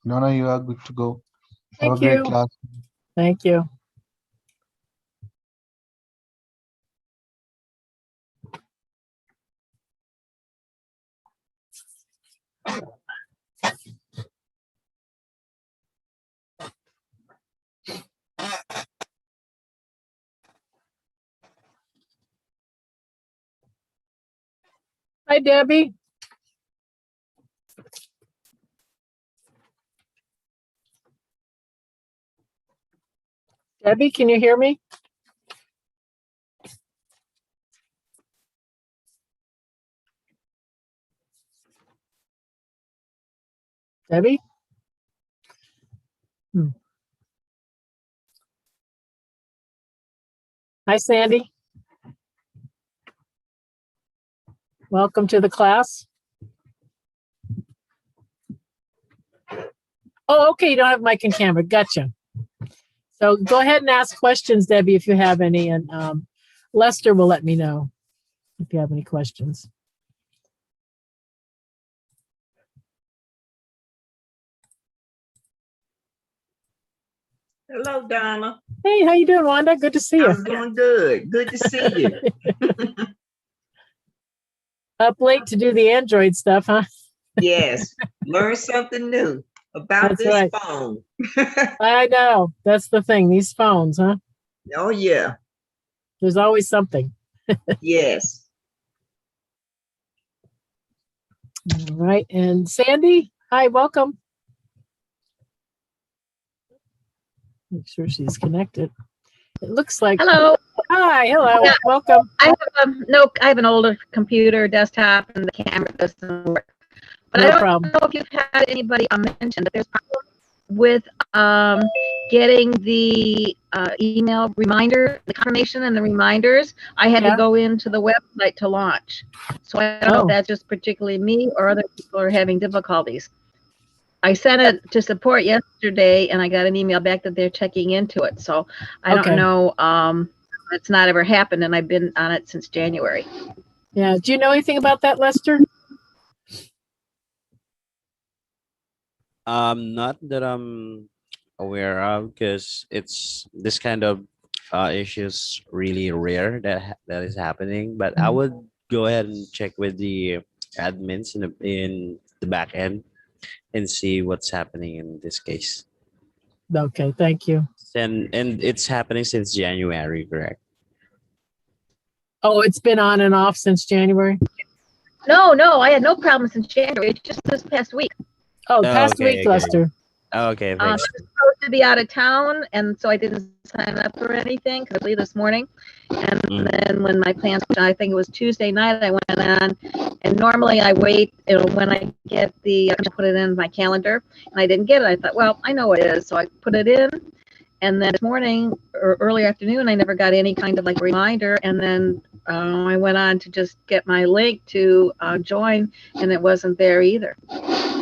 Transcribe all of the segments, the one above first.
Nona, you are good to go. Have a Thank great you. class. Thank you. Hi, Debbie. Debbie, can you hear me? Debbie? Hi, Sandy. Welcome to the class. Oh, okay, you don't have mic and camera. Gotcha. So go ahead and ask questions, Debbie, if you have any, and Lester will let me know if you have any questions. Hello, Donna. Hey, how you doing, Wanda? Good to see you. I'm doing good. Good to see you. Up late to do the Android stuff, huh? Yes. Learn something new about That's this right. phone. I know. That's the thing. These phones, huh? Oh, yeah. There's always something. Yes. All right. And Sandy, hi, welcome. Make sure she's connected. It looks like. Hello. Hi, hello. Yeah. Welcome. I have an older computer desktop and the camera doesn't work. But No I don't problem. know if you've had anybody mention that there's problems with getting the email reminder, the confirmation and the reminders. I had Yeah. to go into the website to launch. So I don't know if that's just particularly me or other people are having difficulties. I sent it to support yesterday and I got an email back that they're checking into it. So I don't know. It's not ever happened and I've been on it since January. Yeah. Do you know anything about that, Lester? Not that I'm aware of, because it's this kind of issues really rare that is happening. But I would go ahead and check with the admins in the back end and see what's happening in this case. Okay, thank you. And it's happening since January, correct? Oh, it's been on and off since January? No, I had no problem since January. It's just this past week. Oh, past week, Lester. Okay, I thanks. was supposed to be out of town, and so I didn't sign up for anything because I leave this morning. And then when my plans, I think it was Tuesday night, I went on. And normally I wait when I get I put it in my calendar, and I didn't get it. I thought, well, I know what it is, so I put it in. And then this morning or early afternoon, I never got any kind of like reminder. And then I went on to just get my link to join, and it wasn't there either.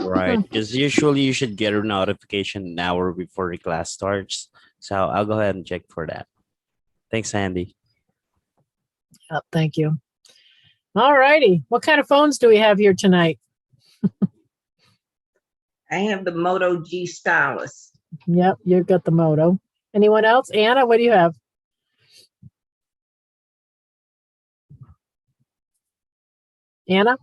Right, because usually you should get a notification an hour before the class starts. So I'll go ahead and check for that. Thanks, Andy. Oh, thank you. All righty. What kind of phones do we have here tonight? I have the Moto G Stylus. Yep, you've got the Moto. Anyone else? Anna, what do you have? Anna?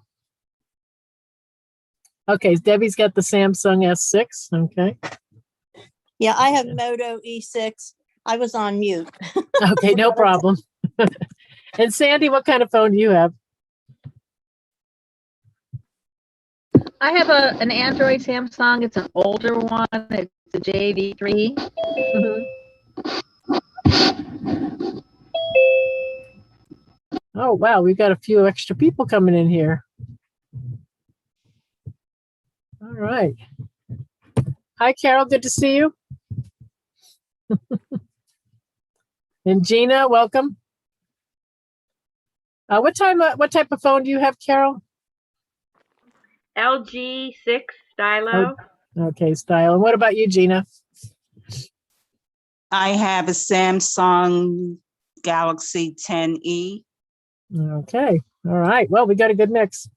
Okay, Debbie's got the Samsung S6. Okay. Yeah, I have Moto E6. I was on mute. Okay, no problem. And Sandy, what kind of phone do you have? I have an Android Samsung. It's an older one. It's the JV3. Oh, wow. We've got a few extra people coming in here. All right. Hi, Carol. Good to see you. And Gina, welcome. What type of phone do you have, Carol? LG 6 Stylo. Oh, okay, style. And what about you, Gina? I have a Samsung Galaxy 10e. Okay. All right. Well, we got a good mix.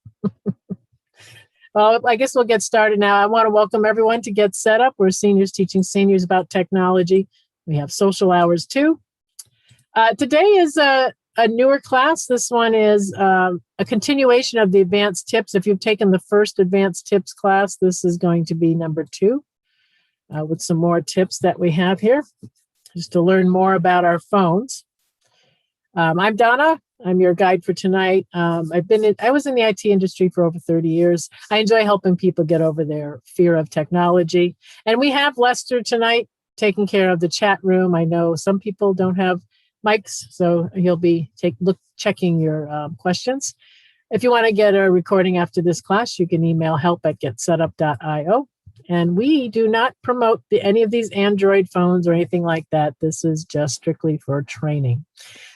Well, I guess we'll get started now. I want to welcome everyone to Get Set Up. We're seniors teaching seniors about technology. We have social hours too. Today is a newer class. This one is a continuation of the advanced tips. If you've taken the first advanced tips class, this is going to be number 2 with some more tips that we have here just to learn more about our phones. I'm Donna. I'm your guide for tonight. I was in the IT industry for over 30 years. I enjoy helping people get over their fear of technology. And we have Lester tonight taking care of the chat room. I know some people don't have mics, so he'll be checking your questions. If you want to get a recording after this class, you can email help@getsetup.io. And we do not promote any of these Android phones or anything like that. This is just strictly for training.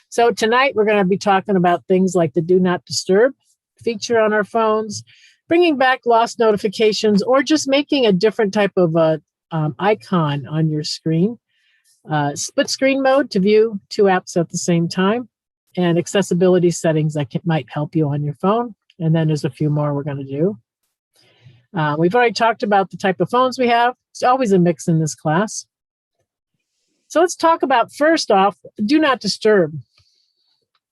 So tonight we're going to be talking about things like the Do Not Disturb feature on our phones, bringing back lost notifications, or just making a different type of icon on your screen. Split screen mode to view 2 apps at the same time, and accessibility settings that might help you on your phone. And then there's a few more we're going to do. We've already talked about the type of phones we have. It's always a mix in this class. So let's talk about, first off, Do Not Disturb.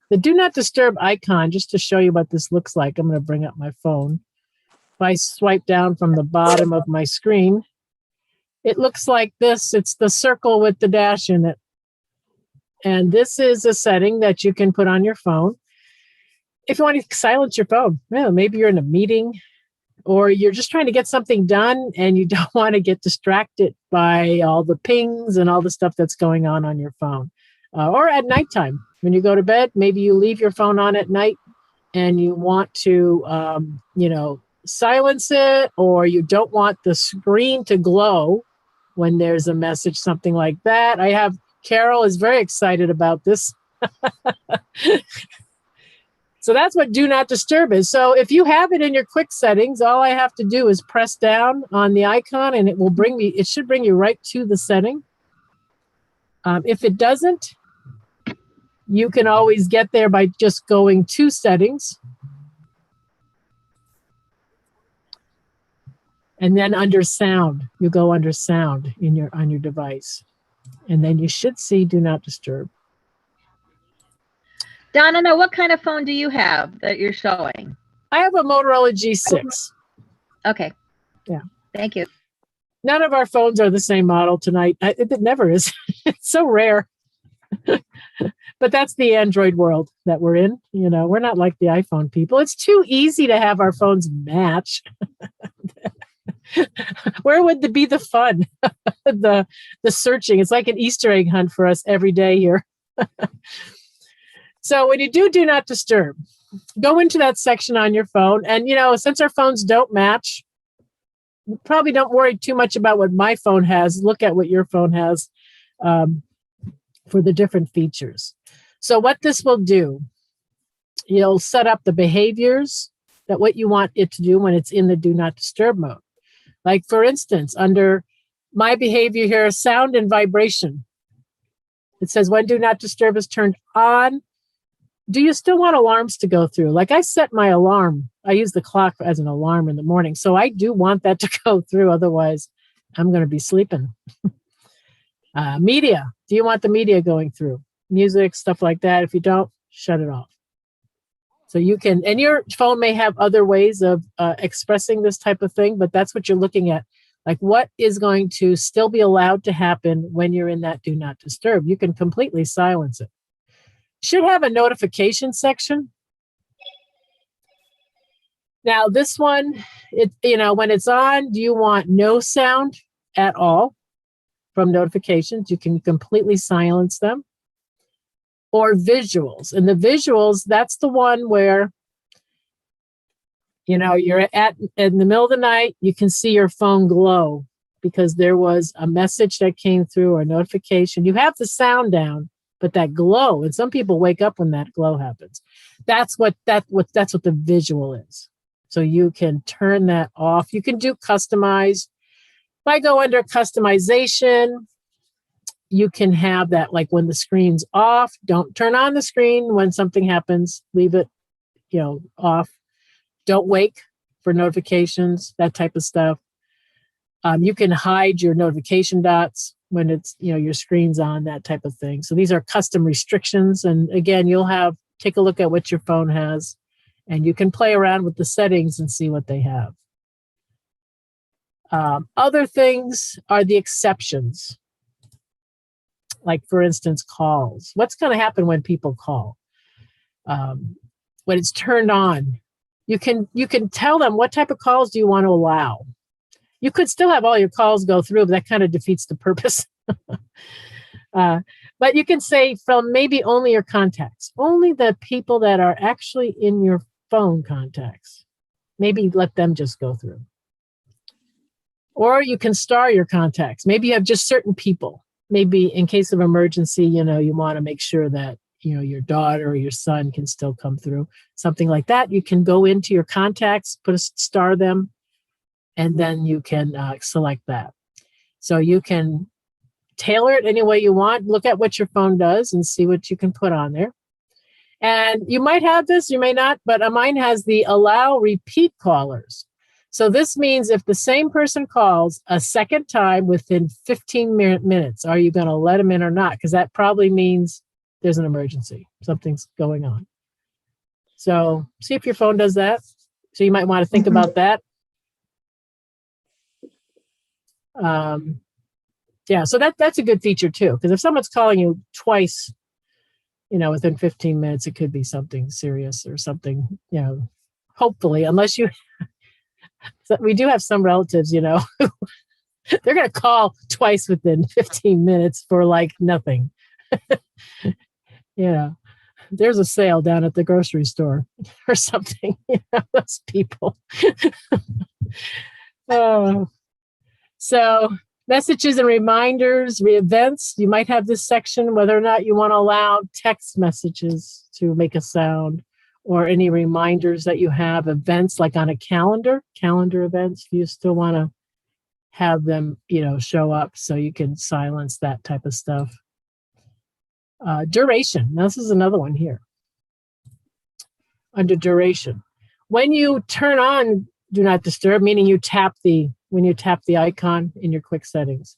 The Do Not Disturb icon, just to show you what this looks like, I'm going to bring up my phone. If I swipe down from the bottom of my screen, it looks like this. It's the circle with the dash in it. And this is a setting that you can put on your phone. If you want to silence your phone, maybe you're in a meeting or you're just trying to get something done and you don't want to get distracted by all the pings and all the stuff that's going on your phone. Or at nighttime, when you go to bed, maybe you leave your phone on at night and you want to, silence it, or you don't want the screen to glow when there's a message, something like that. Carol is very excited about this. So that's what Do Not Disturb is. So if you have it in your quick settings, all I have to do is press down on the icon and it should bring you right to the setting. If it doesn't, you can always get there by just going to settings. And then under sound, you go under sound on your device. And then you should see Do Not Disturb. Donna, now what kind of phone do you have that you're showing? I have a Motorola G6. Okay. Yeah. Thank you. None of our phones are the same model tonight. It never is. It's so rare. But that's the Android world that we're in. We're not like the iPhone people. It's too easy to have our phones match. Where would be the fun? the searching. It's like an Easter egg hunt for us every day here. So when you do Not Disturb, go into that section on your phone. And, since our phones don't match, probably don't worry too much about what my phone has. Look at what your phone has for the different features. So what this will do, you'll set up the behaviors that what you want it to do when it's in the Do Not Disturb mode. Like, for instance, under my behavior here, sound and vibration. It says when Do Not Disturb is turned on, do you still want alarms to go through? Like, I set my alarm. I use the clock as an alarm in the morning. So I do want that to go through. Otherwise, I'm going to be sleeping. Media. Do you want the media going through? Music, stuff like that. If you don't, shut it off. So you can, and your phone may have other ways of expressing this type of thing, but that's what you're looking at. Like, what is going to still be allowed to happen when you're in that Do Not Disturb? You can completely silence it. Should have a notification section. Now, this one, when it's on, do you want no sound at all from notifications? You can completely silence them. Or visuals. And the visuals, that's the one where, you're in the middle of the night, you can see your phone glow because there was a message that came through or a notification. You have the sound down, but that glow, and some people wake up when that glow happens. That's what the visual is. So you can turn that off. You can do customize. If I go under customization, you can have that, like when the screen's off, don't turn on the screen. When something happens, leave it off. Don't wake for notifications, that type of stuff. You can hide your notification dots when it's, your screen's on, that type of thing. So these are custom restrictions. And again, take a look at what your phone has, and you can play around with the settings and see what they have. Other things are the exceptions. Like, for instance, calls. What's going to happen when people call? When it's turned on, you can tell them what type of calls do you want to allow. You could still have all your calls go through, but that kind of defeats the purpose. But you can say from maybe only your contacts, only the people that are actually in your phone contacts. Maybe let them just go through. Or you can star your contacts. Maybe you have just certain people. Maybe in case of emergency, you want to make sure that, your daughter or your son can still come through. Something like that. You can go into your contacts, star them, and then you can select that. So you can tailor it any way you want. Look at what your phone does and see what you can put on there. And you might have this, you may not, but mine has the allow repeat callers. So this means if the same person calls a second time within 15 minutes, are you going to let them in or not? Because that probably means there's an emergency. Something's going on. So see if your phone does that. So you might want to think about that. So that's a good feature too. Because if someone's calling you twice, within 15 minutes, it could be something serious or something, hopefully, unless you... So we do have some relatives, they're going to call twice within 15 minutes for like nothing. There's a sale down at the grocery store or something. Those people. So messages and reminders, events. You might have this section, whether or not you want to allow text messages to make a sound, or any reminders that you have, events like on a calendar events, you still want to have them, show up so you can silence that type of stuff. Duration. Now, this is another one here. Under duration. When you turn on Do Not Disturb, meaning when you tap the icon in your quick settings,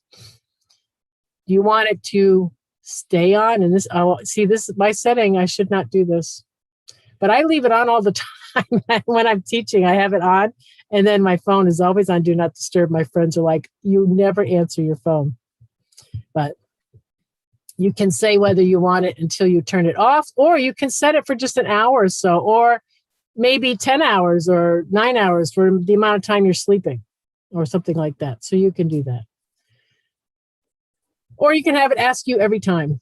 you want it to stay on. And this is my setting. I should not do this. But I leave it on all the time. When I'm teaching, I have it on. And then my phone is always on Do Not Disturb. My friends are like, you never answer your phone. But you can say whether you want it until you turn it off, or you can set it for just an hour or so, or maybe 10 hours or 9 hours for the amount of time you're sleeping or something like that. So you can do that. Or you can have it ask you every time.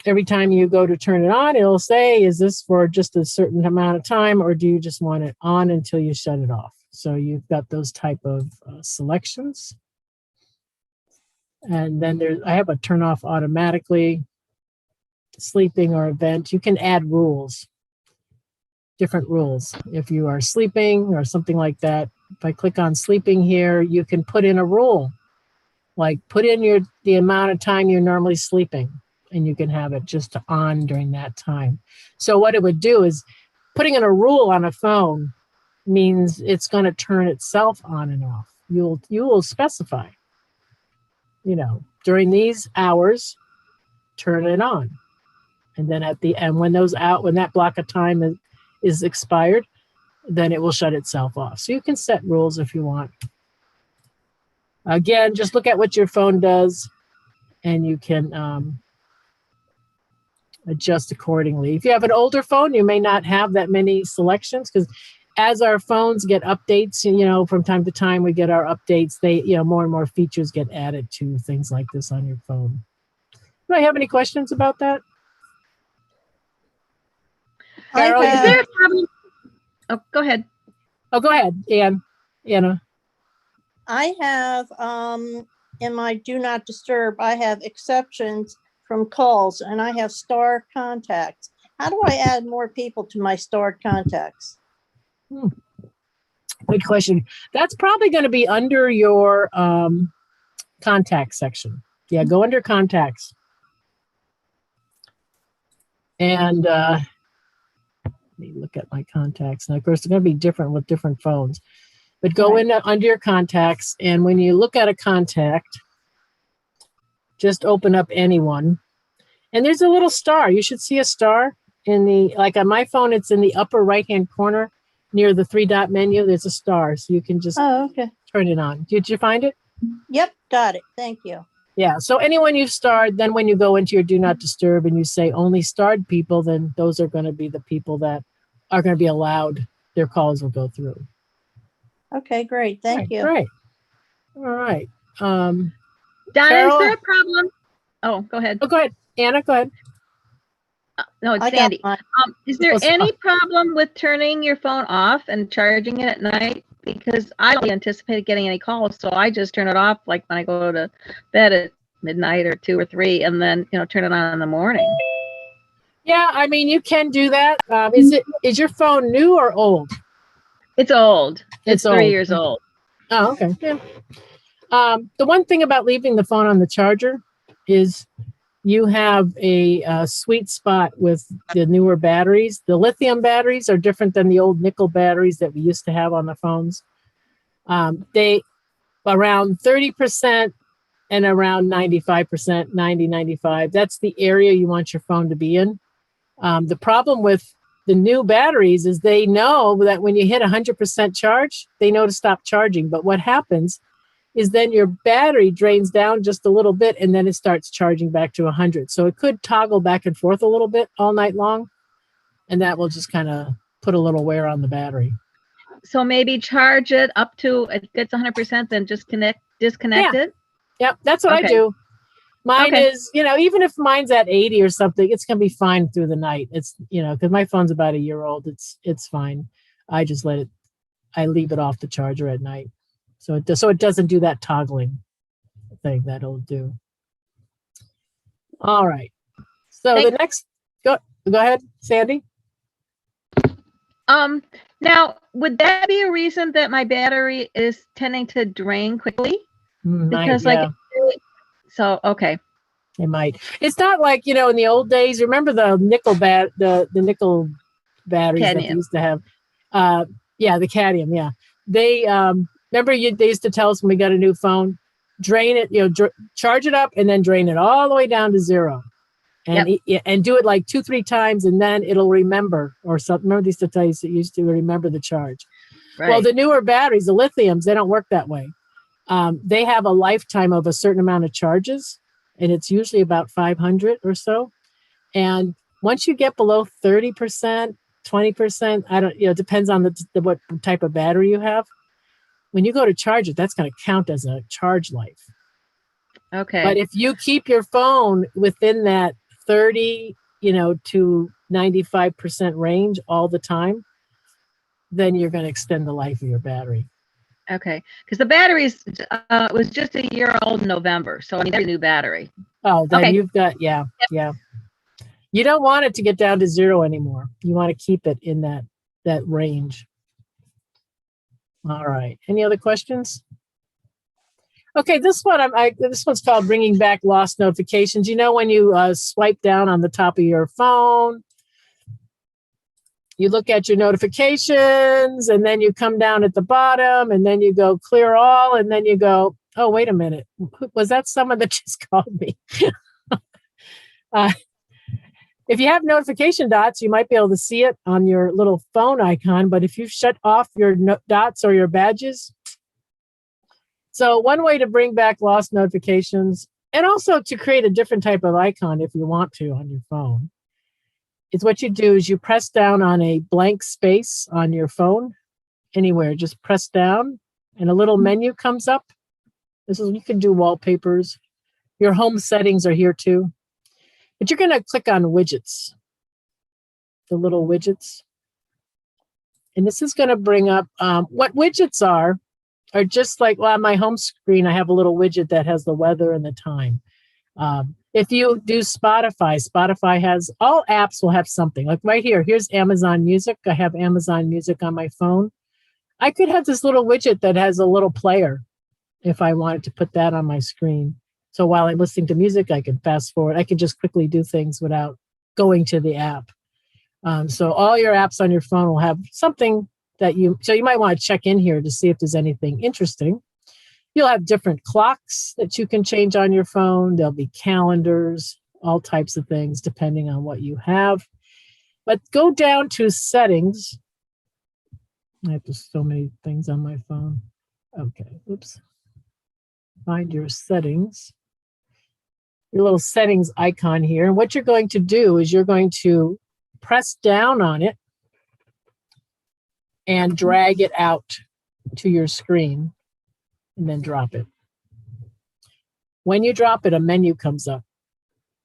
Every time you go to turn it on, it'll say, is this for just a certain amount of time, or do you just want it on until you shut it off? So you've got those type of selections. And then I have a turn off automatically, sleeping or event. You can add rules, different rules. If you are sleeping or something like that, if I click on sleeping here, you can put in a rule, like put in the amount of time you're normally sleeping. And you can have it just on during that time. So what it would do is putting in a rule on a phone means it's going to turn itself on and off. You will specify, during these hours, turn it on. And then at the end, when that block of time is expired, then it will shut itself off. So you can set rules if you want. Again, just look at what your phone does, and you can adjust accordingly. If you have an older phone, you may not have that many selections, because as our phones get updates, from time to time we get our updates, they, more and more features get added to things like this on your phone. Do I have any questions about that? Carol, Is there a problem? Oh, go ahead. Oh, go ahead, Anna. I have, in my Do Not Disturb, I have exceptions from calls, and I have star contacts. How do I add more people to my starred contacts? Good question. That's probably going to be under your contact section. Yeah, go under contacts. And me look at my contacts. And of course, they're going to be different with different phones. But go in under your contacts, and when you look at a contact, just open up anyone. And there's a little star. You should see a star in the, like on my phone, it's in the upper right-hand corner near the 3-dot menu. There's a star, so you can just Oh, okay. turn it on. Did you find it? Yep, got it. Thank you. Yeah. So anyone you've starred, then when you go into your do not disturb and you say only starred people, then those are going to be the people that are going to be allowed. Their calls will go through. Okay, great. Thank you. Great. All right. Donna, Carol? is there a problem? Oh, go ahead. Oh, go ahead. Anna, go ahead. No, it's I got Sandy. mine. Is there What's any up? problem with turning your phone off and charging it at night? Because I don't anticipate getting any calls, so I just turn it off like when I go to bed at midnight or 2 or 3, and then turn it on in the morning. Yeah, I mean, you can do that. Is your phone new or old? It's old. It's It's 3 old. years old. Oh, okay. Yeah. The one thing about leaving the phone on the charger is you have a sweet spot with the newer batteries. The lithium batteries are different than the old nickel batteries that we used to have on the phones. They around 30% and around 95%, 90, 95. That's the area you want your phone to be in. The problem with the new batteries is they know that when you hit 100% charge, they know to stop charging. But what happens is then your battery drains down just a little bit and then it starts charging back to 100. So it could toggle back and forth a little bit all night long. And that will just kind of put a little wear on the battery. So maybe charge it up to it gets 100%, then just disconnect it. Yep, that's what I Okay. do. Mine Okay. is, even if mine's at 80 or something, it's going to be fine through the night. It's, because my phone's about a year old, it's fine. I just I leave it off the charger at night. So it doesn't do that toggling thing that it'll do. All right. So the next, go ahead, Sandy. Now, would that be a reason that my battery is tending to drain quickly? Because okay. It might. It's not like, in the old days, remember the nickel the nickel batteries that they Cadmium. used to have? The cadmium, yeah. They remember they used to tell us when we got a new phone, drain it, charge it up and then drain it all the way down to 0. And and do it like 2-3 times and then it'll remember or something. Remember these to tell you used to remember the charge. Right. Well, the newer batteries, the lithiums, they don't work that way. They have a lifetime of a certain amount of charges, and it's usually about 500 or so. And once you get below 30%, 20%, it depends on what type of battery you have. When you go to charge it, that's going to count as a charge life. Okay. But if you keep your phone within that 30, to 95% range all the time, then you're going to extend the life of your battery. Okay, because the batteries was just a year old in November, so I need a new battery. Oh, then Okay. you've got, yeah. You don't want it to get down to 0 anymore. You want to keep it in that range. All right. Any other questions? Okay, this one this one's called bringing back lost notifications. When you swipe down on the top of your phone, you look at your notifications and then you come down at the bottom and then you go clear all and then you go, oh, wait a minute. Was that someone that just called me? If you have notification dots, you might be able to see it on your little phone icon, but if you shut off your dots or your badges. So one way to bring back lost notifications and also to create a different type of icon if you want to on your phone is what you do is you press down on a blank space on your phone anywhere, just press down and a little menu comes up. You can do wallpapers. Your home settings are here too. But you're going to click on widgets, the little widgets. And this is going to bring up what widgets are just like, on my home screen, I have a little widget that has the weather and the time. If you do Spotify has, all apps will have something. Like right here, here's Amazon Music. I have Amazon Music on my phone. I could have this little widget that has a little player if I wanted to put that on my screen. So while I'm listening to music, I can fast forward. I can just quickly do things without going to the app. So all your apps on your phone will have something that so you might want to check in here to see if there's anything interesting. You'll have different clocks that you can change on your phone. There'll be calendars, all types of things depending on what you have. But go down to settings. I have just so many things on my phone. Okay, oops. Find your settings. Your little settings icon here. And what you're going to do is you're going to press down on it and drag it out to your screen and then drop it. When you drop it, a menu comes up.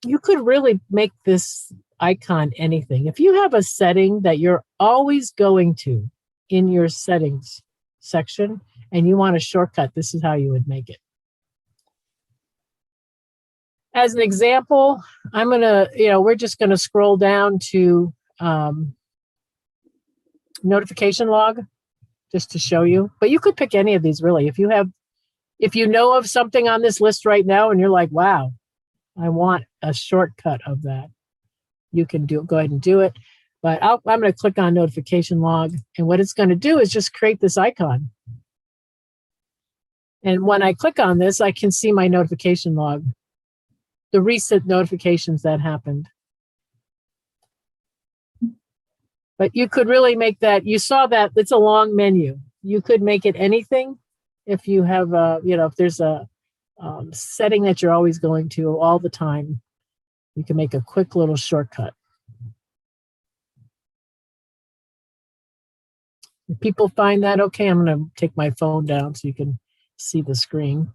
You could really make this icon anything. If you have a setting that you're always going to in your settings section and you want a shortcut, this is how you would make it. As an example, I'm gonna, we're just gonna scroll down to notification log just to show you, but you could pick any of these really. If you know of something on this list right now and you're like, wow, I want a shortcut of that, you can go ahead and do it. But I'm going to click on notification log, and what it's going to do is just create this icon. And when I click on this, I can see my notification log, the recent notifications that happened. But you could really make that, you saw that it's a long menu. You could make it anything if you have, if there's a setting that you're always going to all the time, you can make a quick little shortcut. If people find that okay, I'm going to take my phone down so you can see the screen.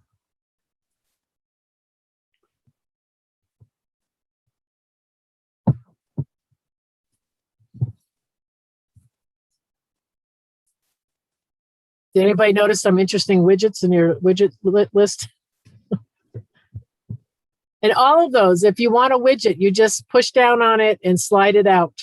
Did anybody notice some interesting widgets in your widget list? And all of those, if you want a widget, you just push down on it and slide it out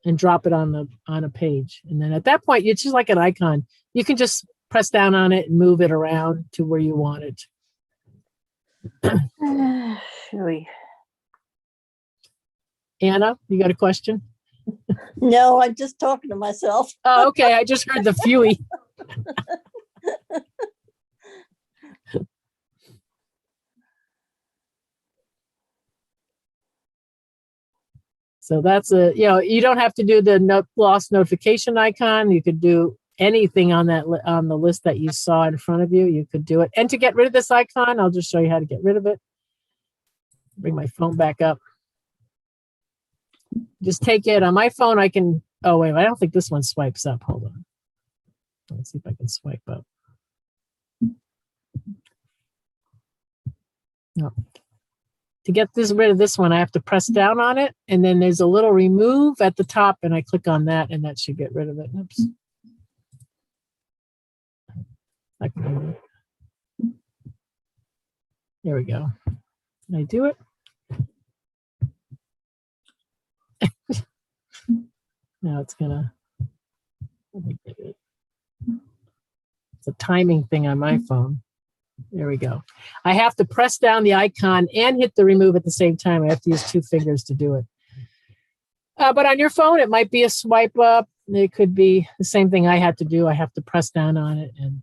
and drop it on a page. And then at that point, it's just like an icon. You can just press down on it and move it around to where you want it. Anna, you got a question? No, I'm just talking to myself. Oh, okay. I just heard the Fuey. So that's you don't have to do the lost notification icon. You could do anything on that on the list that you saw in front of you. You could do it. And to get rid of this icon, I'll just show you how to get rid of it. Bring my phone back up. Just take it on my phone. I can. Oh wait, I don't think this one swipes up. Hold on. Let's see if I can swipe up. No. To get rid of this one, I have to press down on it, and then there's a little remove at the top, and I click on that, and that should get rid of it. Oops. There we go. Can I do it? Now it's gonna. Let me get it. It's a timing thing on my phone. There we go. I have to press down the icon and hit the remove at the same time. I have to use 2 fingers to do it. But on your phone, it might be a swipe up. It could be the same thing I had to do. I have to press down on it and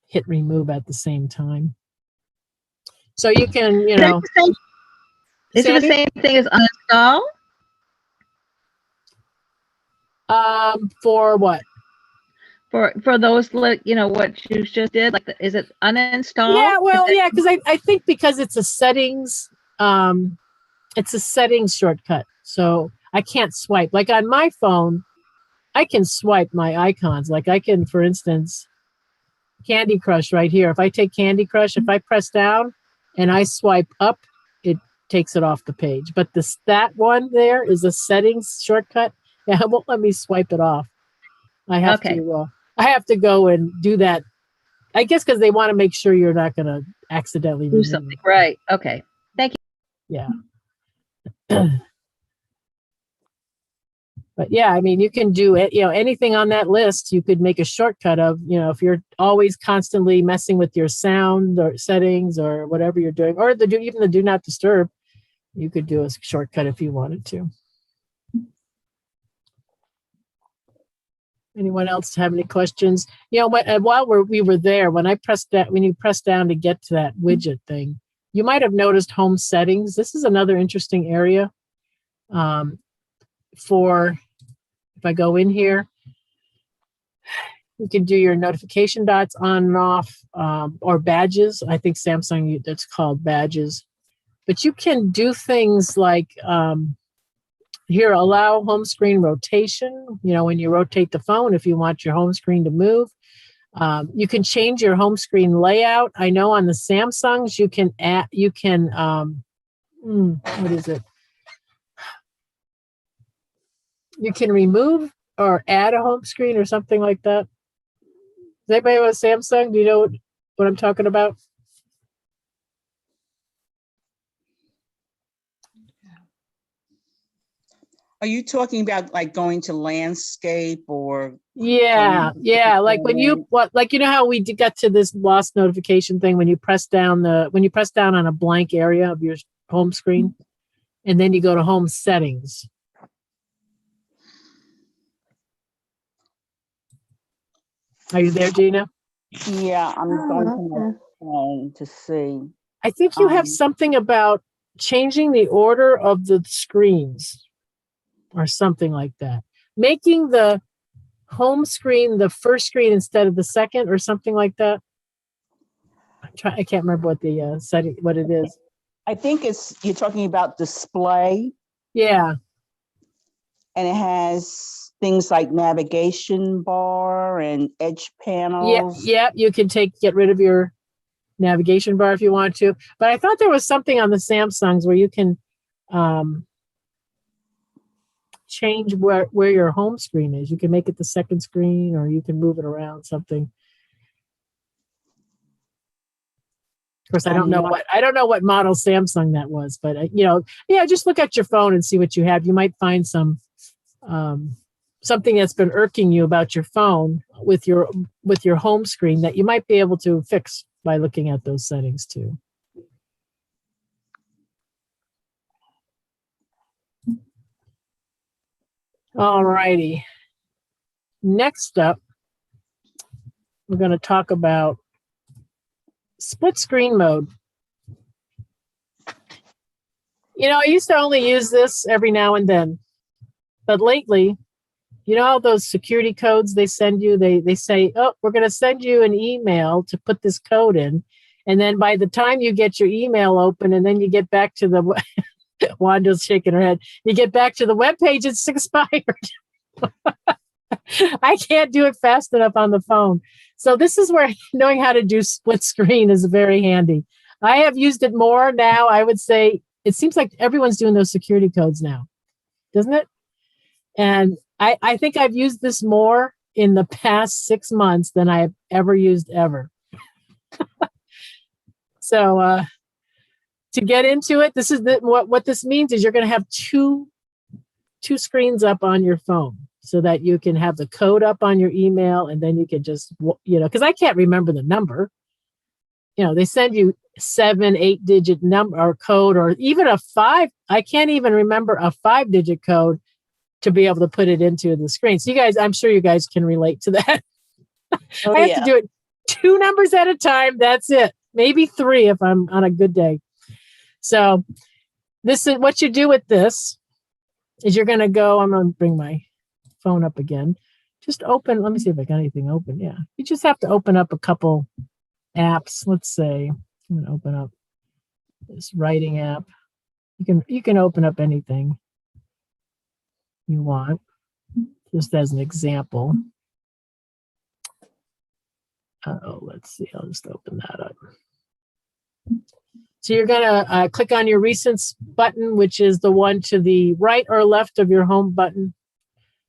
hit remove at the same time. So you can, Is it the same thing as uninstall? For what? For those, what you just did, is it uninstall? Yeah, well, yeah, because I think because it's a settings shortcut. So I can't swipe. Like on my phone, I can swipe my icons. Like I can, for instance, Candy Crush right here. If I take Candy Crush, if I press down and I swipe up, it takes it off the page. But that one there is a settings shortcut. Yeah, it won't let me swipe it off. I have to go and do that. I guess because they want to make sure you're not going to accidentally do something. Right. Okay. Thank you. Yeah. But yeah, I mean, you can do it. Anything on that list, you could make a shortcut of. If you're always constantly messing with your sound or settings or whatever you're doing, or even the do not disturb, you could do a shortcut if you wanted to. Anyone else have any questions? You know, while we were there, when you press down to get to that widget thing, you might have noticed home settings. This is another interesting area. If I go in here, you can do your notification dots on and off, or badges. I think Samsung, that's called badges. But you can do things like, here, allow home screen rotation. You know, when you rotate the phone, if you want your home screen to move, you can change your home screen layout. I know on the Samsungs, you can add, what is it? You can remove or add a home screen or something like that. Does anybody have a Samsung? Do you know what I'm talking about? Are you talking about like going to landscape or? Yeah. Like when you you know how we got to this lost notification thing when you press down on a blank area of your home screen, and then you go to home settings. Are you there, Gina? Yeah, I'm going to my phone to see. I think you have something about changing the order of the screens or something like that. Making the home screen the first screen instead of the second or something like that. I can't remember what the setting, what it is. I think you're talking about display. Yeah. And it has things like navigation bar and edge panels. Yeah. You can get rid of your navigation bar if you want to. But I thought there was something on the Samsungs where you can change where your home screen is. You can make it the second screen, or you can move it around something. Of course, I don't know what model Samsung that was, but just look at your phone and see what you have. You might find something that's been irking you about your phone with your home screen that you might be able to fix by looking at those settings too. All righty. Next up, we're going to talk about split screen mode. You know, I used to only use this every now and then, but lately, you know, all those security codes they send you, they say, oh, we're going to send you an email to put this code in. And then by the time you get your email open and then you get back to the Wanda's shaking her head. You get back to the web page, it's expired. I can't do it fast enough on the phone. So this is where knowing how to do split screen is very handy. I have used it more now. I would say it seems like everyone's doing those security codes now, doesn't it? And I think I've used this more in the past 6 months than I've ever used ever. So to get into it, this is what this means is you're going to have two screens up on your phone so that you can have the code up on your email, and then you can just, because I can't remember the number. They send you 7-8 digit number or code, or even a 5. I can't even remember a 5-digit code to be able to put it into the screen. So I'm sure you guys can relate to that. I have to do it 2 numbers at a time. That's it. Maybe 3 if I'm on a good day. So this is what you do with this is you're going to go, I'm going to bring my phone up again. Just open, let me see if I got anything open. Yeah. You just have to open up a couple apps. Let's say I'm going to open up this writing app. You can open up anything you want, just as an example. Let's see. I'll just open that up. So you're going to click on your recents button, which is the one to the right or left of your home button.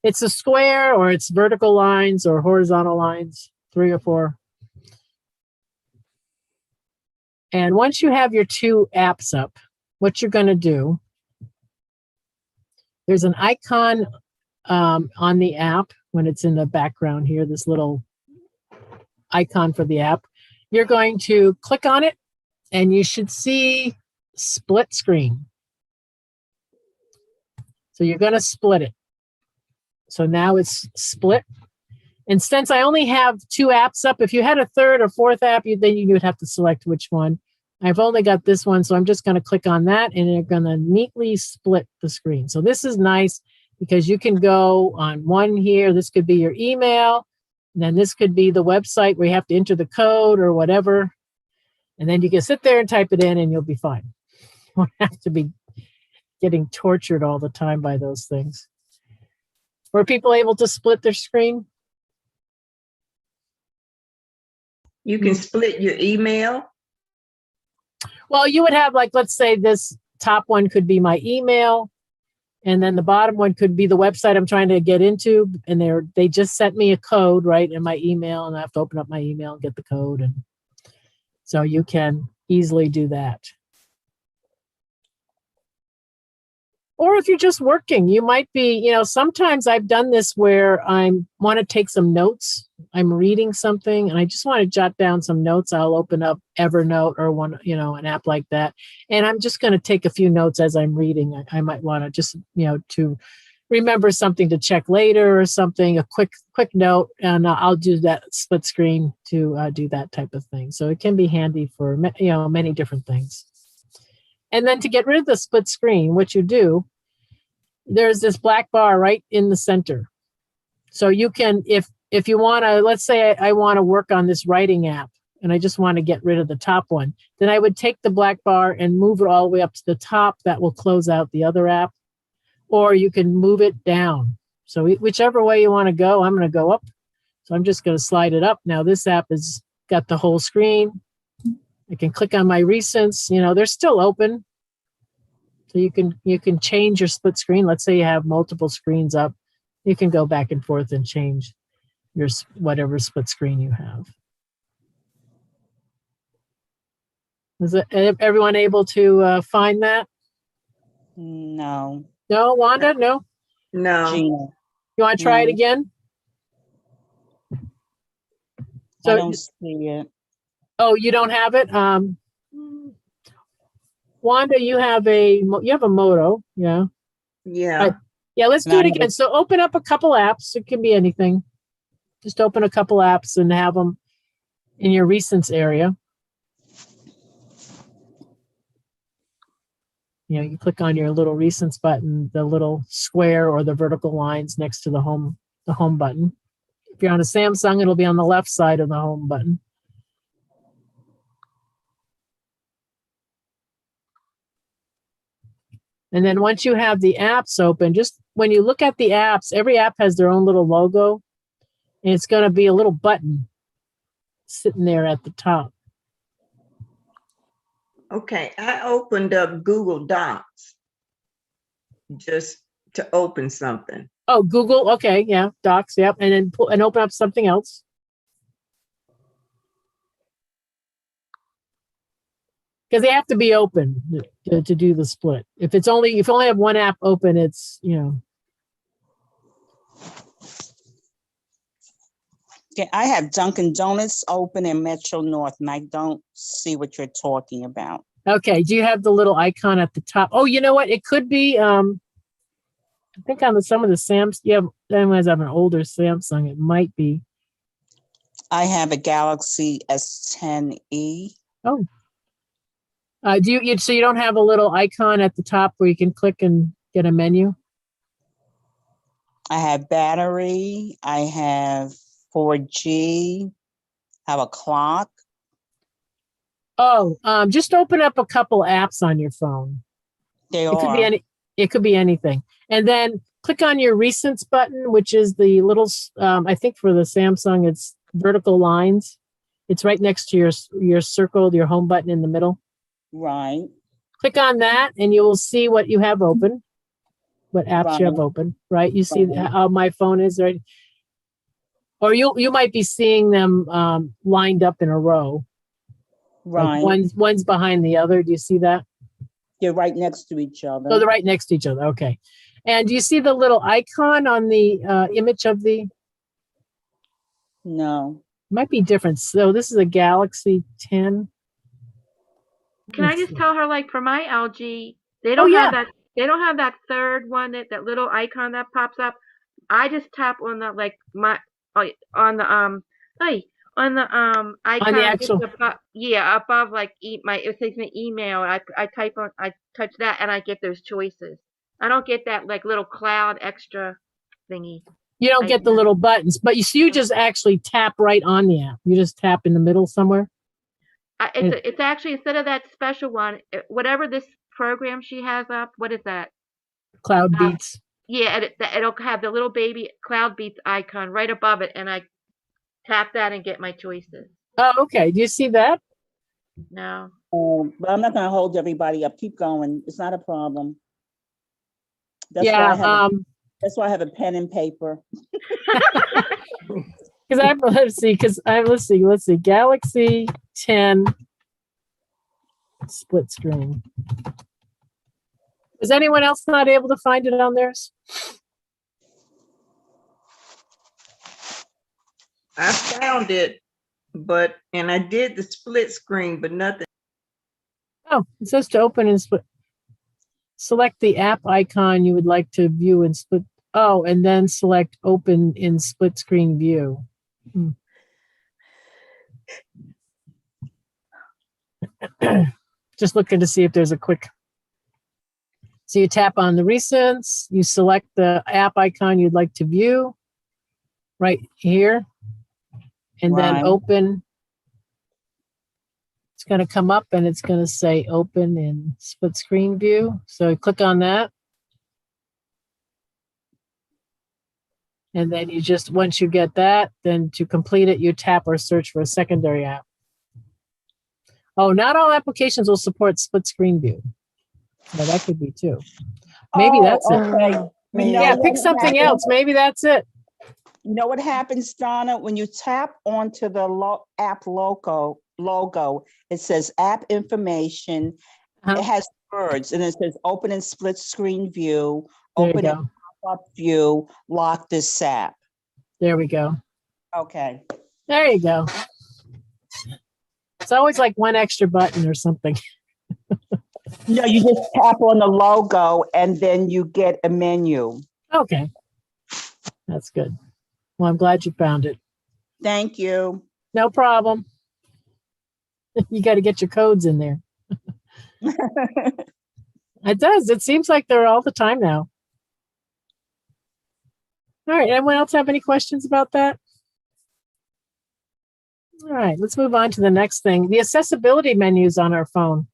It's a square, or it's vertical lines or horizontal lines, 3 or 4. And once you have your 2 apps up, what you're going to do, there's an icon on the app when it's in the background here, this little icon for the app. You're going to click on it, and you should see split screen. So you're going to split it. So now it's split. And since I only have 2 apps up, if you had a third or fourth app, then you would have to select which one. I've only got this one, so I'm just going to click on that and you're going to neatly split the screen. So this is nice because you can go on one here. This could be your email. And then this could be the website where you have to enter the code or whatever. And then you can sit there and type it in and you'll be fine. You won't have to be getting tortured all the time by those things. Were people able to split their screen? You can split your email. Well, you would have, like, let's say this top one could be my email, and then the bottom one could be the website I'm trying to get into, and they just sent me a code right in my email, and I have to open up my email and get the code, and so you can easily do that. Or if you're just working, you might be, sometimes I've done this where I want to take some notes. I'm reading something and I just want to jot down some notes. I'll open up Evernote or an app like that. And I'm just going to take a few notes as I'm reading. I might want to just, to remember something to check later or something, a quick note. And I'll do that split screen to do that type of thing. So it can be handy for, many different things. And then to get rid of the split screen, what you do, there's this black bar right in the center. So you can, if you want to, let's say I want to work on this writing app and I just want to get rid of the top one, then I would take the black bar and move it all the way up to the top. That will close out the other app. Or you can move it down. So whichever way you want to go, I'm going to go up. So I'm just going to slide it up. Now this app has got the whole screen. I can click on my recents, they're still open. So you can change your split screen. Let's say you have multiple screens up. You can go back and forth and change your whatever split screen you have. Was everyone able to find that? No. No, Wanda, no? No. Gina, You want to try it No. again? I So, don't see it. oh, you don't have it? Wanda, you have a Moto, yeah. Yeah. Yeah, let's do No, it again. So open up a couple apps. It can be anything. Just open a couple apps and have them in your recents area. You click on your little recents button, the little square or the vertical lines next to the home button. If you're on a Samsung, it'll be on the left side of the home button. And then once you have the apps open, just when you look at the apps, every app has their own little logo. And it's going to be a little button sitting there at the top. Okay, I opened up Google Docs just to open something. Oh, Google. Okay, yeah, Docs. Yep, and then open up something else. Because they have to be open to do the split. If you only have one app open, it's Okay, I have Dunkin' Donuts open in Metro North, and I don't see what you're talking about. Okay. Do you have the little icon at the top? Oh, you know what? It could be. I think on some of the Samsung. Yeah, anyways, I have an older Samsung. It might be. I have a Galaxy S10e. Oh. So you don't have a little icon at the top where you can click and get a menu? I have battery. I have 4G. I have a clock. Oh, just open up a couple apps on your phone. It could be anything. And then click on your recents button, which is the little, I think for the Samsung, it's vertical lines. It's right next to your circle, your home button in the middle. Right. Click on that and you will see what you have open, what apps you have Right. open, right? You see Right. how my phone is, right? Or you might be seeing them lined up in a row. Right. Like one's behind the other. Do you see that? They're right next to each other. Oh, they're right next to each other. Okay. And do you see the little icon on the image of the? No. Might be different. So this is a Galaxy 10. Can I Let's just see. tell her, like, for my LG, they Oh, don't yeah. have that. They don't have that third one, that little icon that pops up. I just tap on the on the hey, on the icon just actual- above, yeah, above like it says my email. I touch that and I get those choices. I don't get that like little cloud extra thingy. You don't get the little buttons, but you just actually tap right on the app. You just tap in the middle somewhere. It's actually, instead of that special one, whatever this program she has up, what is that? Cloud Beats. Yeah, it'll have the little baby Cloud Beats icon right above it, and I tap that and get my choices. Oh, okay. Do you see that? No. But I'm not gonna hold everybody up. Keep going. It's not a problem. That's why I Yeah. have that's why I have a pen and paper. Because let's see. Galaxy 10 split screen. Is anyone else not able to find it on theirs? I found it, and I did the split screen, but nothing. Oh, it says to open and split. Select the app icon you would like to view in split. Oh, and then select open in split screen view. Just looking to see if there's a quick. So you tap on the recents, you select the app icon you'd like to view right here, and then Right. open. It's going to come up and it's going to say open in split screen view. So you click on that. And then you just, once you get that, then to complete it, you tap or search for a secondary app. Oh, not all applications will support split screen view. No, that could be too. Maybe that's it. Okay. You know Yeah, what pick something happens- else. Maybe that's it. You know what happens, Donna? When you tap onto the app logo, it says app information. Uh-huh. It has words and it says open in split screen view, There you open in go. pop-up view, lock this app. There we go. Okay. There you go. It's always like one extra button or something. No, you just tap on the logo and then you get a menu. Okay. That's good. Well, I'm glad you found it. Thank you. No problem. You got to get your codes in there. It does. It seems like they're all the time now. All right. Anyone else have any questions about that? All right. Let's move on to the next thing. The accessibility menus on our phone.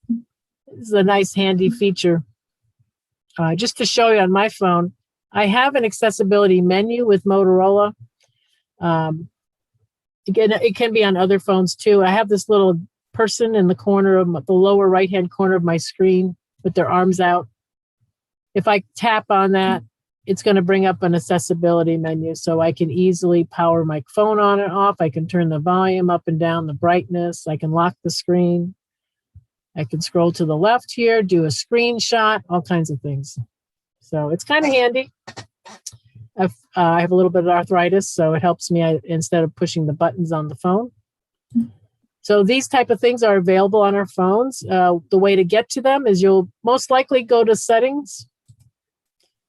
This is a nice handy feature. Just to show you on my phone, I have an accessibility menu with Motorola. Again, it can be on other phones too. I have this little person in the corner of the lower right-hand corner of my screen with their arms out. If I tap on that, it's going to bring up an accessibility menu so I can easily power my phone on and off. I can turn the volume up and down, the brightness. I can lock the screen. I can scroll to the left here, do a screenshot, all kinds of things. So it's kind of handy. I have a little bit of arthritis, so it helps me instead of pushing the buttons on the phone. So these type of things are available on our phones. The way to get to them is you'll most likely go to settings.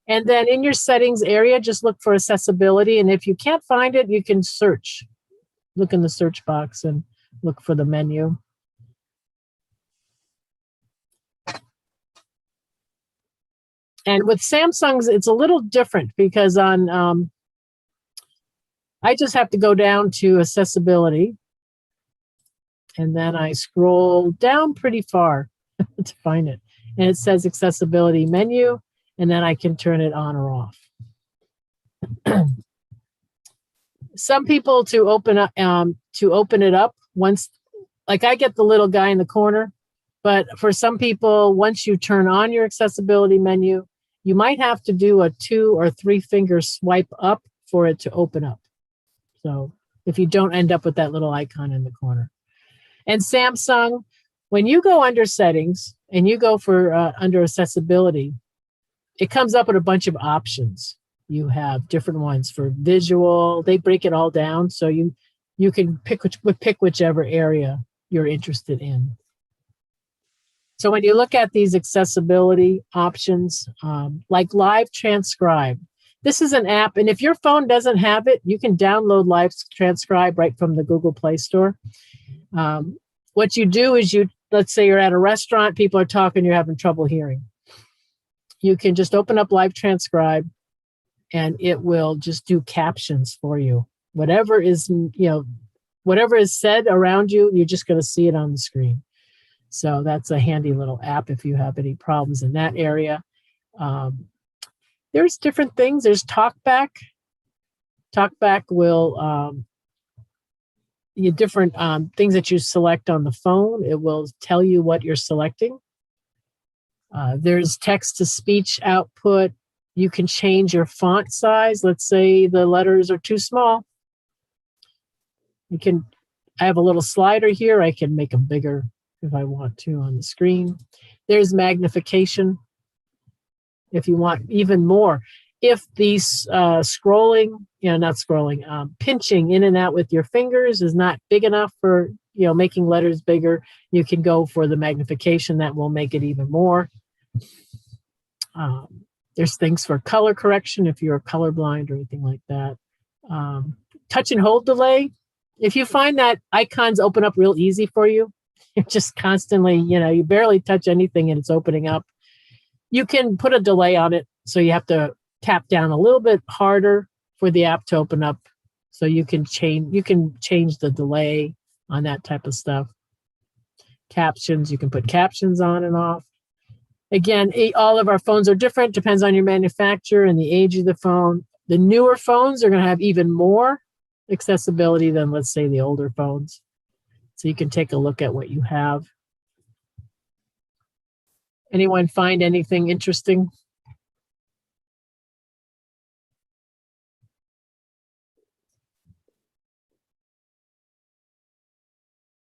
And then in your settings area, just look for accessibility. And if you can't find it, you can search. Look in the search box and look for the menu. And with Samsung's, it's a little different because on, I just have to go down to accessibility. And then I scroll down pretty far to find it. And it says accessibility menu, and then I can turn it on or off. Some people to open it up once, like I get the little guy in the corner, but for some people, once you turn on your accessibility menu, you might have to do a 2 or 3 finger swipe up for it to open up. So if you don't end up with that little icon in the corner. And Samsung, when you go under settings and you go for under accessibility, it comes up with a bunch of options. You have different ones for visual. They break it all down. So you can pick whichever area you're interested in. So when you look at these accessibility options, like live transcribe, This is an app, and if your phone doesn't have it, you can download Live Transcribe right from the Google Play Store. What you do is let's say you're at a restaurant, people are talking, you're having trouble hearing. You can just open up Live Transcribe and it will just do captions for you. Whatever is said around you, you're just going to see it on the screen. So that's a handy little app if you have any problems in that area. There's different things. There's TalkBack. TalkBack will, different things that you select on the phone, it will tell you what you're selecting. There's text-to-speech output. You can change your font size. Let's say the letters are too small. I have a little slider here. I can make them bigger if I want to on the screen. There's magnification. If you want even more, if these pinching in and out with your fingers is not big enough for, making letters bigger, you can go for the magnification that will make it even more. There's things for color correction if you're colorblind or anything like that. Touch and hold delay. If you find that icons open up real easy for you, you're just constantly, you barely touch anything and it's opening up. You can put a delay on it, so you have to tap down a little bit harder for the app to open up. So you can change the delay on that type of stuff. Captions, you can put captions on and off. Again, all of our phones are different, depends on your manufacturer and the age of the phone. The newer phones are going to have even more accessibility than, let's say, the older phones. So you can take a look at what you have. Anyone find anything interesting?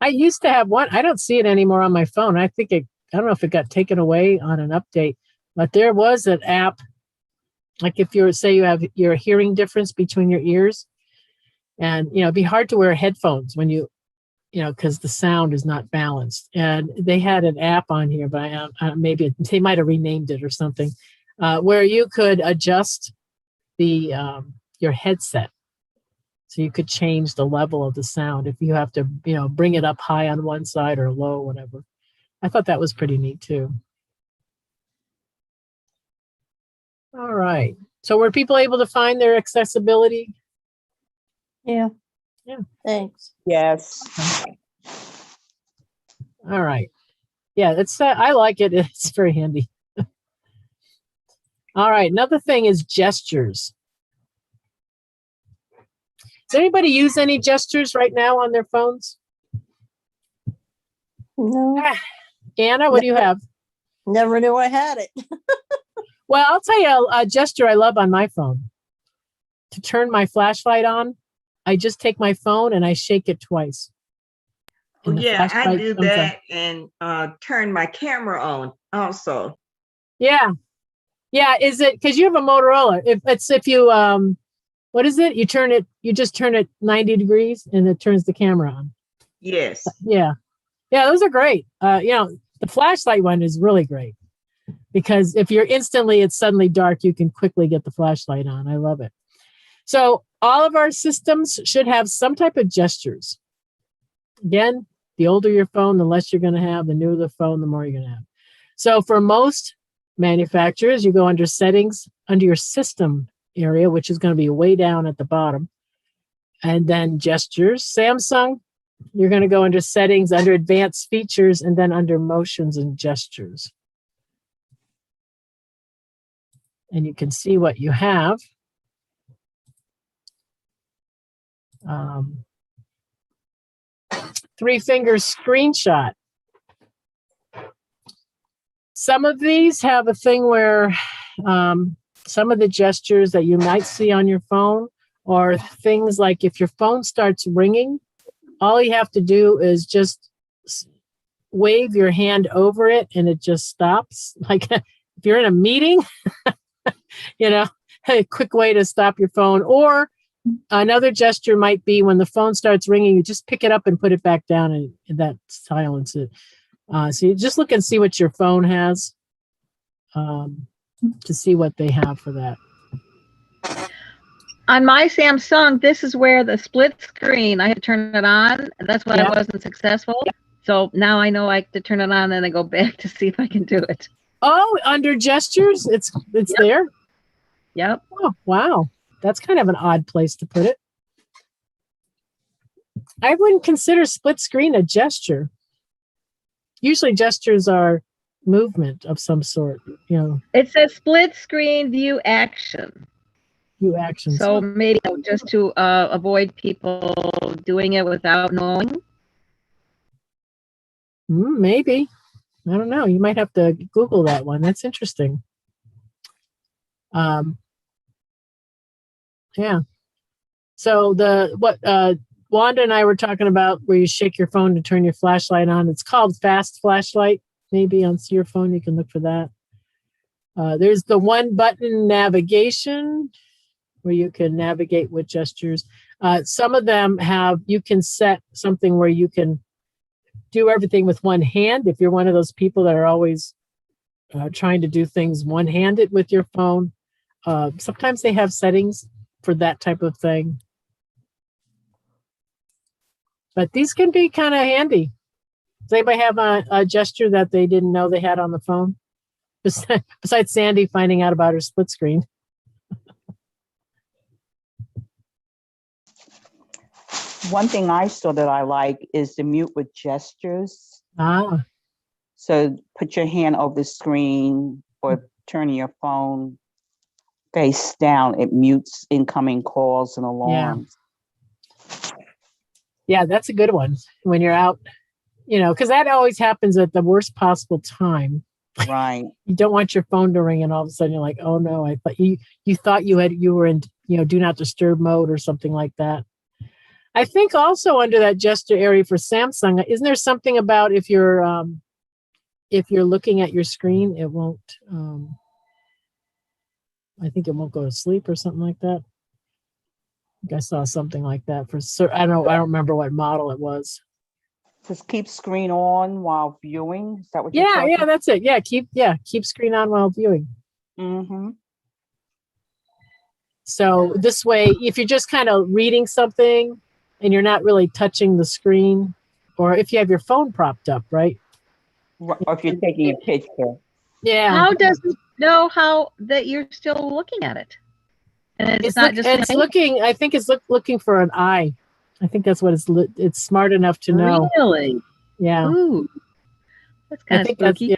I used to have one. I don't see it anymore on my phone. I don't know if it got taken away on an update, but there was an app. Like if you have your hearing difference between your ears, and it'd be hard to wear headphones when because the sound is not balanced. And they had an app on here, but maybe they might have renamed it or something, where you could adjust your headset. So you could change the level of the sound if you have to, bring it up high on one side or low, whatever. I thought that was pretty neat too. All right. So were people able to find their accessibility? Yeah. Yeah. Thanks. Yes. All right. Yeah, I like it. It's very handy. All right. Another thing is gestures. Does anybody use any gestures right now on their phones? No, Anna, what do you have? never knew I had it. Well, I'll tell you a gesture I love on my phone. To turn my flashlight on, I just take my phone and I shake it twice. And the Yeah, I flashlight do comes on. that and turn my camera on also. Yeah. Yeah. Is it because you have a Motorola? If you what is it? You just turn it 90 degrees and it turns the camera on. Yes. Yeah. Yeah, those are great. The flashlight one is really great because if it's suddenly dark, you can quickly get the flashlight on. I love it. So all of our systems should have some type of gestures. Again, the older your phone, the less you're going to have. The newer the phone, the more you're going to have. So for most manufacturers, you go under settings, under your system area, which is going to be way down at the bottom. And then gestures. Samsung, you're going to go under settings, under advanced features, and then under motions and gestures. And you can see what you have. Three-finger screenshot. Some of these have a thing where some of the gestures that you might see on your phone are things like if your phone starts ringing, all you have to do is just wave your hand over it and it just stops. Like if you're in a meeting, a quick way to stop your phone. Or another gesture might be when the phone starts ringing, you just pick it up and put it back down and that silences it. So you just look and see what your phone has to see what they have for that. On my Samsung, this is where the split screen, I had to turn it on, and that's why Yeah. I wasn't successful. So now I know I have to turn it on and then go back to see if I can do it. Oh, under gestures, it's there. Yep. Oh, wow. That's kind of an odd place to put it. I wouldn't consider split screen a gesture. Usually gestures are movement of some sort, It says split screen view action. view actions. So maybe just to avoid people doing it without knowing. Maybe. I don't know. You might have to Google that one. That's interesting. Yeah. So Wanda and I were talking about where you shake your phone to turn your flashlight on. It's called Fast Flashlight. Maybe on your phone, you can look for that. There's the one button navigation where you can navigate with gestures. Some of them you can set something where you can do everything with one hand. If you're one of those people that are always trying to do things one-handed with your phone, sometimes they have settings for that type of thing. But these can be kind of handy. Does anybody have a gesture that they didn't know they had on the phone? Besides Sandy finding out about her split screen. One thing I saw that I like is the mute with gestures. Ah, So put your hand over the screen or turning your phone face down. It mutes incoming calls and alarms. yeah, that's a good one. When you're out, because that always happens at the worst possible time. Right. You don't want your phone to ring and all of a sudden you're like, oh no, I thought you thought you were in, do not disturb mode or something like that. I think also under that gesture area for Samsung, isn't there something about if you're looking at your screen, it won't, I think it won't go to sleep or something like that. I think I saw something like that I don't remember what model it was. Just keep screen on while viewing. Is that what you're Yeah, talking? that's it. Yeah, keep screen on while viewing. Mm-hmm. So this way, if you're just kind of reading something and you're not really touching the screen, or if you have your phone propped up, right? Or if you're taking a picture. Yeah. How does it know how that you're still looking at it? And it's not just it's looking. I think it's looking for an eye. I think that's what it's smart enough to know. Really? Yeah. Ooh, that's kind of spooky.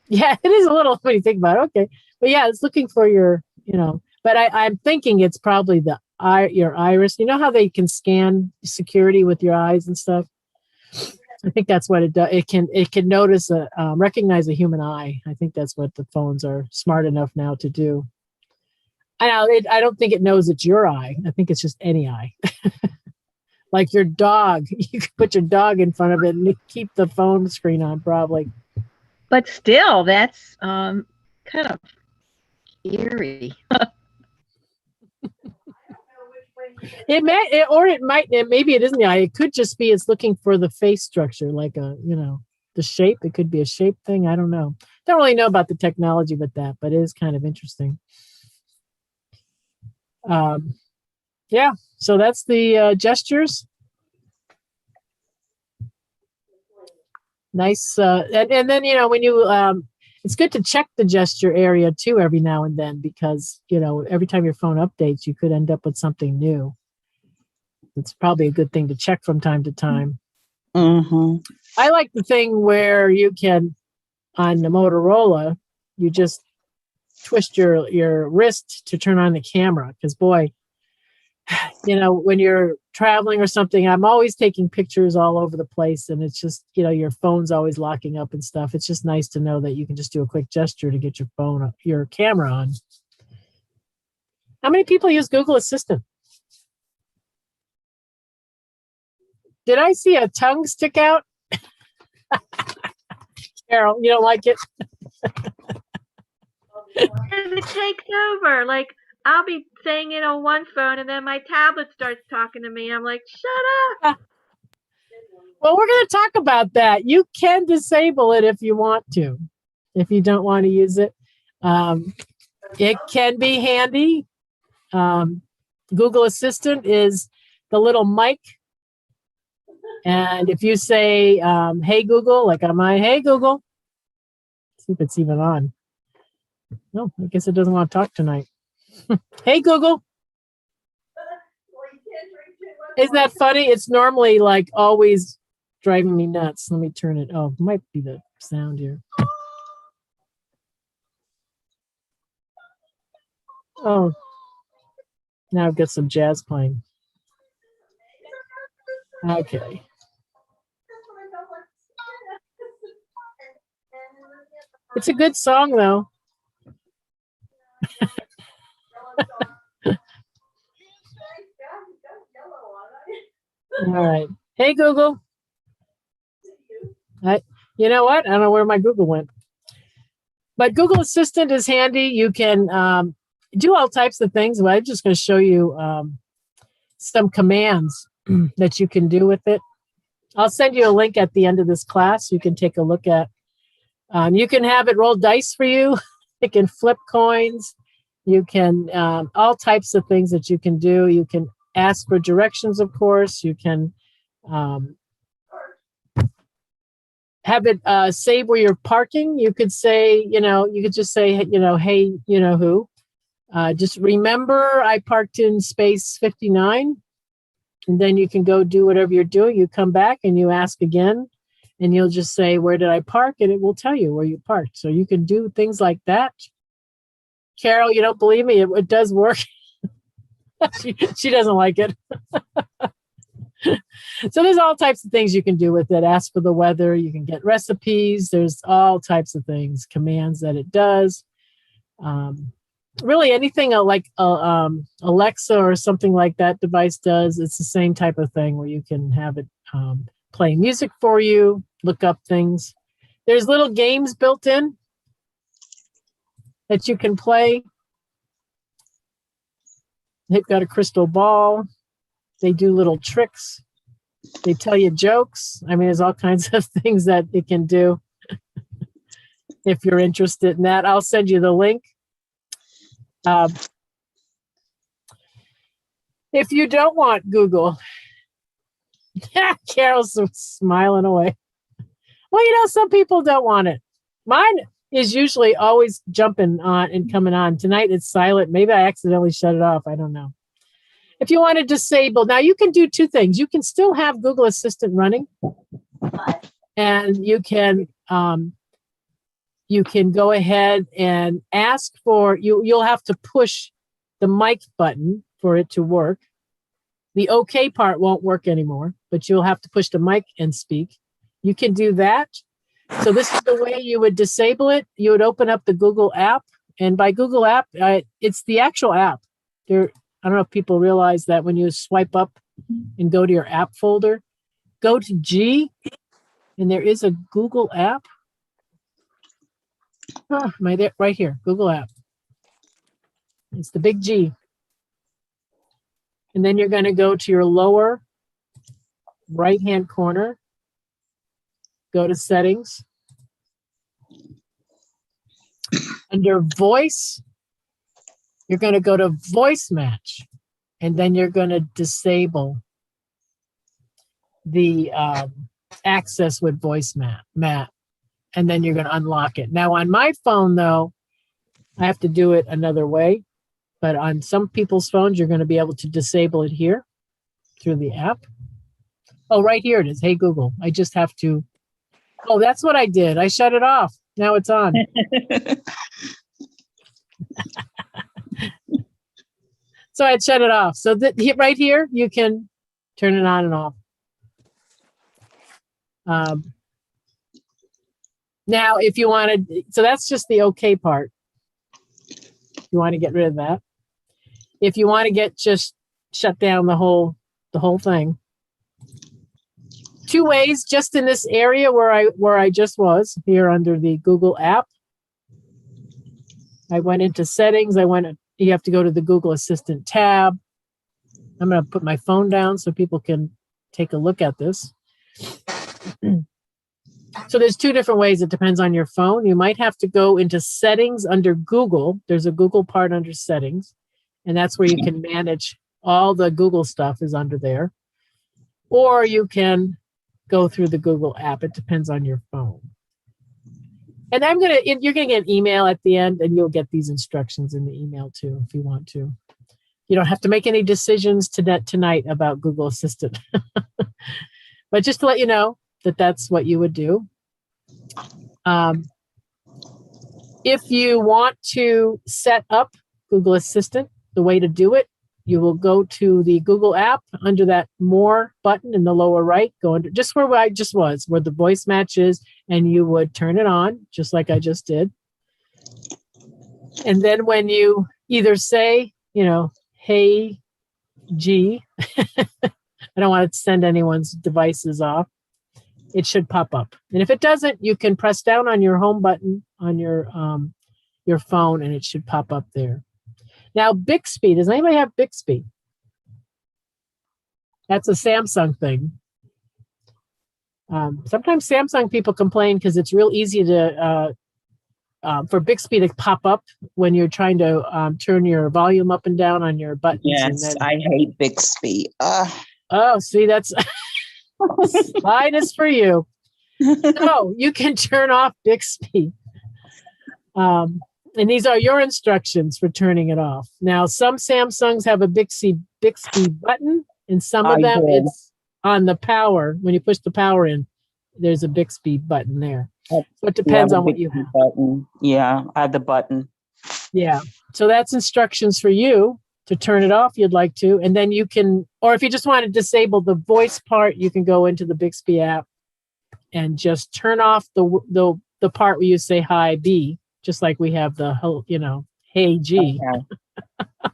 Yeah, it is a little when you think about it. Okay, but yeah, it's looking for your, But I'm thinking it's probably your iris. You know how they can scan security with your eyes and stuff. I think that's what it does. It can notice recognize a human eye. I think that's what the phones are smart enough now to do. I don't think it knows it's your eye. I think it's just any eye. Like your dog, you could put your dog in front of it and keep the phone screen on probably. But still, that's kind of eerie. Maybe it isn't the eye. It could just be it's looking for the face structure, like the shape. It could be a shape thing. I don't know. Don't really know about the technology with that, but it is kind of interesting. Yeah. So that's the gestures. Nice. And then, when you, it's good to check the gesture area too every now and then, because, every time your phone updates, you could end up with something new. It's probably a good thing to check from time to time. Mm-hmm. I like the thing where you can, on the Motorola, you just twist your wrist to turn on the camera. Because boy, when you're traveling or something, I'm always taking pictures all over the place, and it's just, your phone's always locking up and stuff. It's just nice to know that you can just do a quick gesture to get your camera on. How many people use Google Assistant? Did I see a tongue stick out? Carol, you don't like it? And it takes over. Like, I'll be saying it on one phone and then my tablet starts talking to me. I'm like, shut up. Well, we're going to talk about that. You can disable it if you want to, if you don't want to use it. It can be handy. Google Assistant is the little mic. And if you say, hey, Google, like on my, hey, Google, see if it's even on. No, I guess it doesn't want to talk tonight. Hey, Google. Isn't that funny? It's normally like always driving me nuts. Let me turn it. Oh, it might be the sound here. Oh, now I've got some jazz playing. Okay. It's a good song, though. All right. Hey, Google. You know what? I don't know where my Google went. But Google Assistant is handy. You can do all types of things. But I'm just going to show you some commands that you can do with it. I'll send you a link at the end of this class. You can take a look at. You can have it roll dice for you. It can flip coins. You can, all types of things that you can do. You can ask for directions, of course. You can have it say where you're parking. You could say, you could just say, hey, who. Just remember I parked in space 59. And then you can go do whatever you're doing. You come back and you ask again. And you'll just say, where did I park? And it will tell you where you parked. So you can do things like that. Carol, you don't believe me? It does work. she doesn't like it. So there's all types of things you can do with it. Ask for the weather. You can get recipes. There's all types of things, commands that it does. Really anything like Alexa or something like that device does, it's the same type of thing where you can have it play music for you, look up things. There's little games built in that you can play. They've got a crystal ball. They do little tricks. They tell you jokes. I mean, there's all kinds of things that it can do. If you're interested in that, I'll send you the link. If you don't want Google, Carol's smiling away. Well, some people don't want it. Mine is usually always jumping on and coming on. Tonight it's silent. Maybe I accidentally shut it off. I don't know. If you want to disable, now you can do two things. You can still have Google Assistant running, and you can go ahead and ask for, you'll have to push the mic button for it to work. The OK part won't work anymore, but you'll have to push the mic and speak. You can do that. So this is the way you would disable it. You would open up the Google app. And by Google app, it's the actual app. I don't know if people realize that when you swipe up and go to your app folder, go to G, and there is a Google app. Oh, am I there? Right here, Google app. It's the big G. And then you're going to go to your lower right-hand corner. Go to settings. Under voice, you're going to go to voice match. And then you're going to disable the access with voice mat. And then you're going to unlock it. Now on my phone, though, I have to do it another way. But on some people's phones, you're going to be able to disable it here through the app. Oh, right here it is. Hey, Google. I just have to. Oh, that's what I did. I shut it off. Now it's on. So I'd shut it off. So right here, you can turn it on and off. Now, if you wanted, so that's just the OK part. You want to get rid of that. If you want to just shut down the whole thing. Two ways, just in this area where I just was here under the Google app. I went into settings. You have to go to the Google Assistant tab. I'm going to put my phone down so people can take a look at this. So there's two different ways. It depends on your phone. You might have to go into settings under Google. There's a Google part under settings, and that's where you can manage All the Google stuff is under there. Or you can go through the Google app. It depends on your phone. And you're gonna get an email at the end, and you'll get these instructions in the email too, if you want to. You don't have to make any decisions tonight about Google Assistant. But just to let you know that that's what you would do. If you want to set up Google Assistant, the way to do it, you will go to the Google app under that More button in the lower right, go under just where I just was, where the voice match is, and you would turn it on, just like I just did. And then when you either say, hey, G, I don't want to send anyone's devices off, it should pop up. And if it doesn't, you can press down on your home button on your phone, and it should pop up there. Now, Bixby, does anybody have Bixby? That's a Samsung thing. Sometimes Samsung people complain because it's real easy to for Bixby to pop up when you're trying to turn your volume up and down on your buttons. Yes, I hate Bixby. Oh, see, that's mine is for you. No, you can turn off Bixby. And these are your instructions for turning it off. Now, some Samsungs have a Bixby button, and some of them it's on the power. When you push the power in, there's a Bixby button there. So it depends on what you have. Button. Yeah, I have the button. Yeah. So that's instructions for you to turn it off. You'd like to, and then you can, or if you just want to disable the voice part, you can go into the Bixby app and just turn off the part where you say hi B, just like we have the whole, hey G. Okay.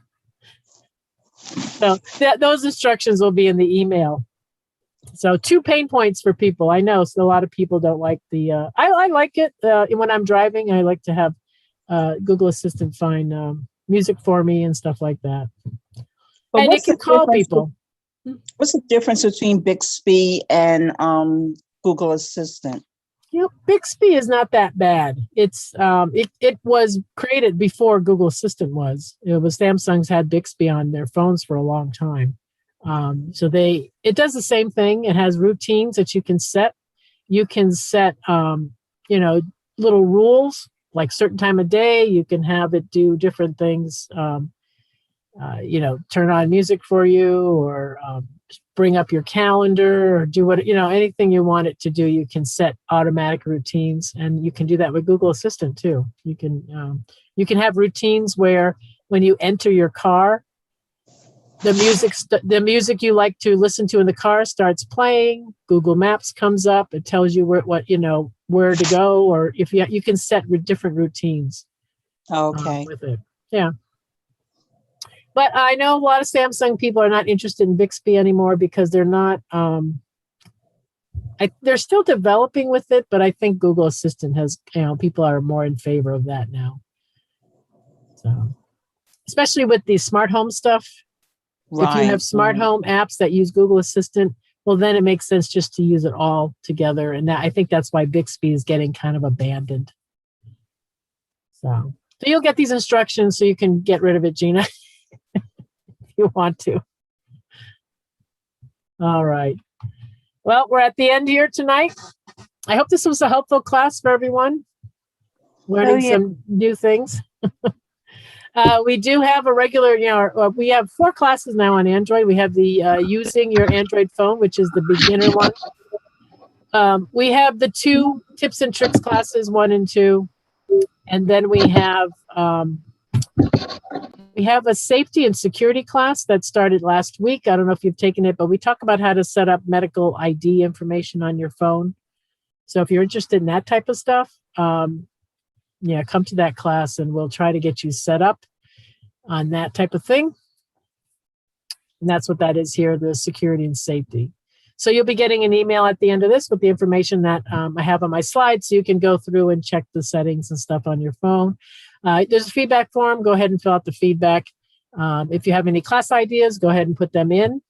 So those instructions will be in the email. So 2 pain points for people. I know so a lot of people don't like the. I like it when I'm driving. I like to have Google Assistant find music for me and stuff like that. But and you can call people. What's the difference between Bixby and Google Assistant? Bixby is not that bad. It's it was created before Google Assistant was. It was Samsung's had Bixby on their phones for a long time. So it does the same thing. It has routines that you can set. You can set little rules, like certain time of day. You can have it do different things. Turn on music for you, or bring up your calendar, or do anything you want it to do. You can set automatic routines, and you can do that with Google Assistant too. You can have routines where when you enter your car, the music you like to listen to in the car starts playing. Google Maps comes up. It tells you where to go, or if you can set different routines. Okay. With it, yeah. But I know a lot of Samsung people are not interested in Bixby anymore because they're not. They're still developing with it, but I think Google Assistant has. People are more in favor of that now. So, especially with the smart home stuff. Right. If you have smart home apps that use Google Assistant, well, then it makes sense just to use it all together. And I think that's why Bixby is getting kind of abandoned. So you'll get these instructions so you can get rid of it, Gina. If you want to. All right. Well, we're at the end here tonight. I hope this was a helpful class for everyone. Learning some new things. We do have a regular, we have 4 classes now on Android. We have the using your Android phone, which is the beginner one. We have the 2 tips and tricks classes, 1 and 2. And then we have a safety and security class that started last week. I don't know if you've taken it, but we talk about how to set up medical ID information on your phone. So if you're interested in that type of stuff, come to that class and we'll try to get you set up on that type of thing. And that's what that is here, the security and safety. So you'll be getting an email at the end of this with the information that I have on my slides, so you can go through and check the settings and stuff on your phone. There's a feedback form. Go ahead and fill out the feedback. If you have any class ideas, go ahead and put them in.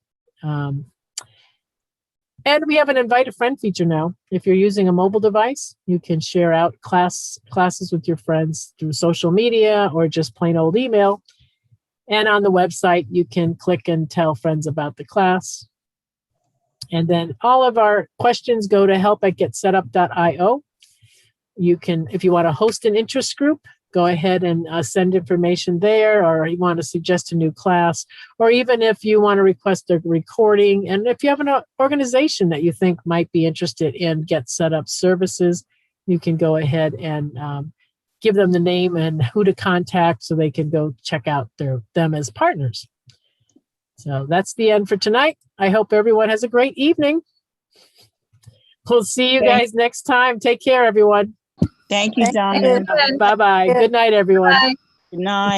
And we have an invite a friend feature now. If you're using a mobile device, you can share out classes with your friends through social media or just plain old email. And on the website, you can click and tell friends about the class. And then all of our questions go to help@getsetup.io. You can, if you want to host an interest group, go ahead and send information there, or you want to suggest a new class, or even if you want to request a recording. And if you have an organization that you think might be interested in Get Set Up services, you can go ahead and give them the name and who to contact so they can go check out them as partners. So that's the end for tonight. I hope everyone has a great evening. We'll see you guys next time. Take care, everyone. Thank you, Thank Donna. you. Bye-bye. Good night, everyone. Bye. Good night.